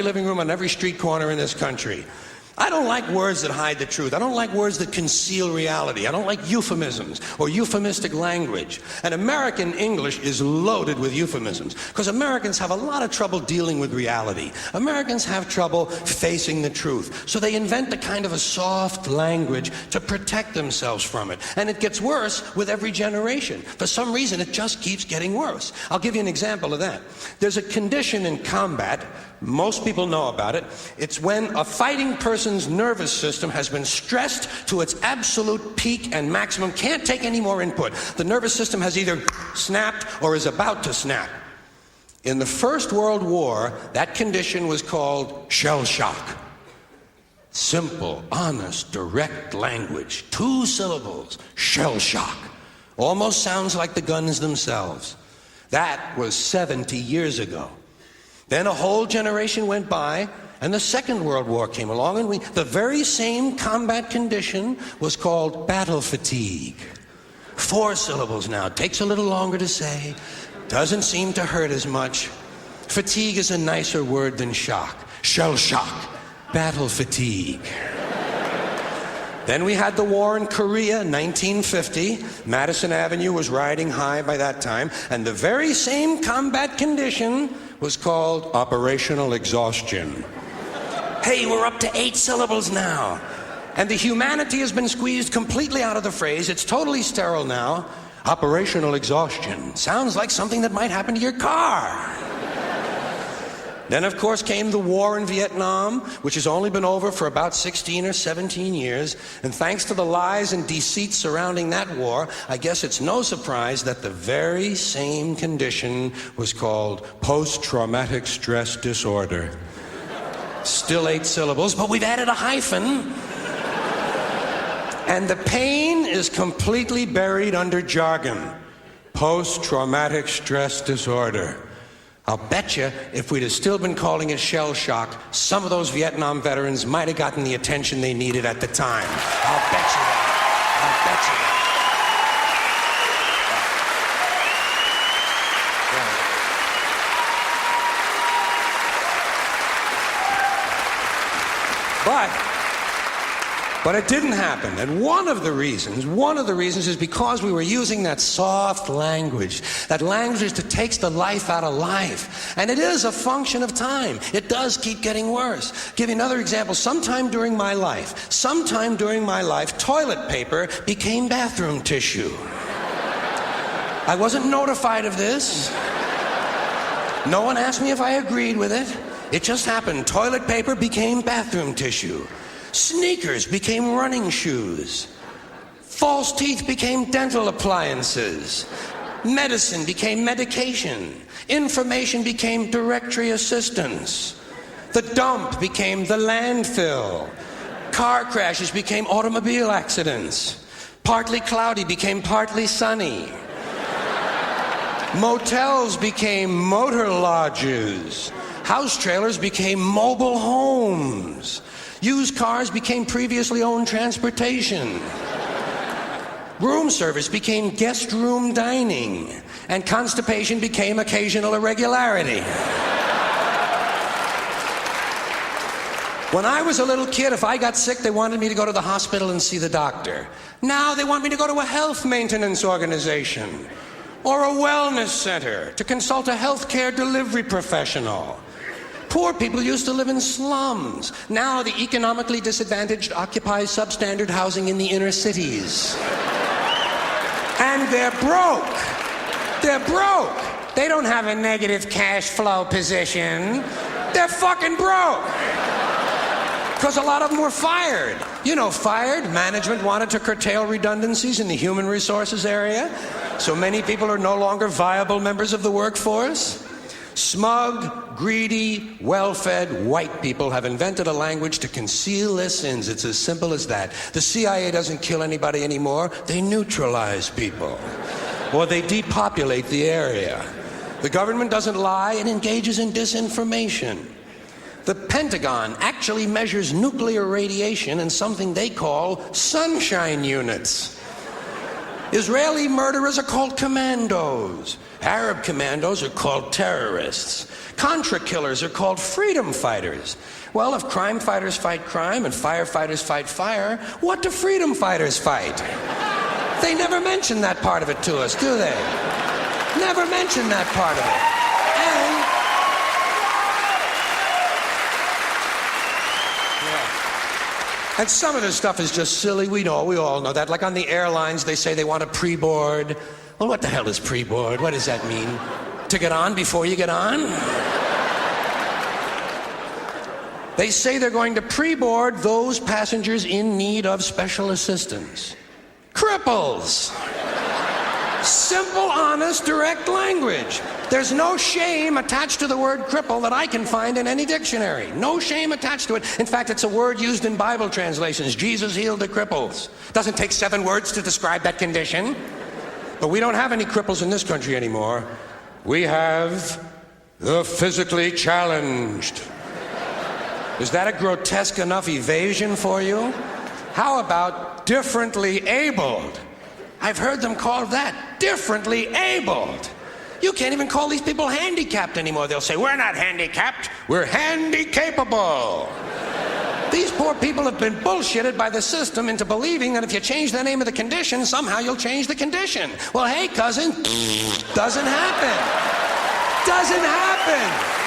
living room on every street corner in this country. I don't like words that hide the truth. I don't like words that conceal reality. I don't like euphemisms or euphemistic language. And American English is loaded with euphemisms because Americans have a lot of trouble dealing with reality. Americans have trouble facing the truth. So they invent a kind of a soft language to protect themselves from it. And it gets worse with every generation. For some reason, it just keeps getting worse. I'll give you an example of that. There's a condition in combat, most people know about it. It's when a fighting person's nervous system has been stressed to its absolute peak and maximum, can't take any more input. The nervous system has either snapped or is about to snap. In the First World War, that condition was called shell shock. Simple, honest, direct language. 2 syllables, shell shock. Almost sounds like the guns themselves. That was 70 years ago. Then a whole generation went by, and the Second World War came along, and the very same combat condition was called battle fatigue. 4 syllables now. Takes a little longer to say. Doesn't seem to hurt as much. Fatigue is a nicer word than shock. Shell shock. Battle fatigue. Then we had the war in Korea in 1950. Madison Avenue was riding high by that time, and the very same combat condition was called operational exhaustion. Hey, we're up to 8 syllables now. And the humanity has been squeezed completely out of the phrase. It's totally sterile now. Operational exhaustion. Sounds like something that might happen to your car. Then, of course, came the war in Vietnam, which has only been over for about 16 or 17 years. And thanks to the lies and deceit surrounding that war, I guess it's no surprise that the very same condition was called post-traumatic stress disorder. Still 8 syllables, but we've added a hyphen. And the pain is completely buried under jargon. Post-traumatic stress disorder. I'll bet you if we'd have still been calling it shell shock, some of those Vietnam veterans might have gotten the attention they needed at the time. I'll bet you that. I'll bet you that. But it didn't happen. And one of the reasons is because we were using that soft language, that language that takes the life out of life. And it is a function of time. It does keep getting worse. Give you another example. Sometime during my life, toilet paper became bathroom tissue. I wasn't notified of this. No one asked me if I agreed with it. It just happened. Toilet paper became bathroom tissue. Sneakers became running shoes. False teeth became dental appliances. Medicine became medication. Information became directory assistance. The dump became the landfill. Car crashes became automobile accidents. Partly cloudy became partly sunny. Motels became motor lodges. House trailers became mobile homes. Used cars became previously owned transportation. Room service became guest room dining. And constipation became occasional irregularity. When I was a little kid, if I got sick, they wanted me to go to the hospital and see the doctor. Now they want me to go to a health maintenance organization or a wellness center to consult a healthcare delivery professional. Poor people used to live in slums. Now the economically disadvantaged occupy substandard housing in the inner cities. And they're broke. They're broke. They don't have a negative cash flow position. They're fucking broke. Because a lot of them were fired. You know, fired. Management wanted to curtail redundancies in the human resources area. So many people are no longer viable members of the workforce. Smug, greedy, well-fed white people have invented a language to conceal their sins. It's as simple as that. The CIA doesn't kill anybody anymore. They neutralize people. Or they depopulate the area. The government doesn't lie. It engages in disinformation. The Pentagon actually measures nuclear radiation in something they call sunshine units. Israeli murderers are called commandos. Arab commandos are called terrorists. Contra killers are called freedom fighters. Well, if crime fighters fight crime and firefighters fight fire, what do freedom fighters fight? They never mention that part of it to us, do they? Never mention that part of it. And some of this stuff is just silly. We all know that. Like on the airlines, they say they want a pre-board. Well, what the hell is pre-board? What does that mean? To get on before you get on? They say they're going to pre-board those passengers in need of special assistance. Cripples. Simple, honest, direct language. There's no shame attached to the word cripple that I can find in any dictionary. No shame attached to it. In fact, it's a word used in Bible translations. Jesus healed the cripples. Doesn't take 7 words to describe that condition. But we don't have any cripples in this country anymore. We have the physically challenged. Is that a grotesque enough evasion for you? How about differently abled? I've heard them called that, differently abled. You can't even call these people handicapped anymore. They'll say, we're not handicapped, we're handy-capable. These poor people have been bullshitted by the system into believing that if you change the name of the condition, somehow you'll change the condition. Well, hey, cousin, doesn't happen. Doesn't happen.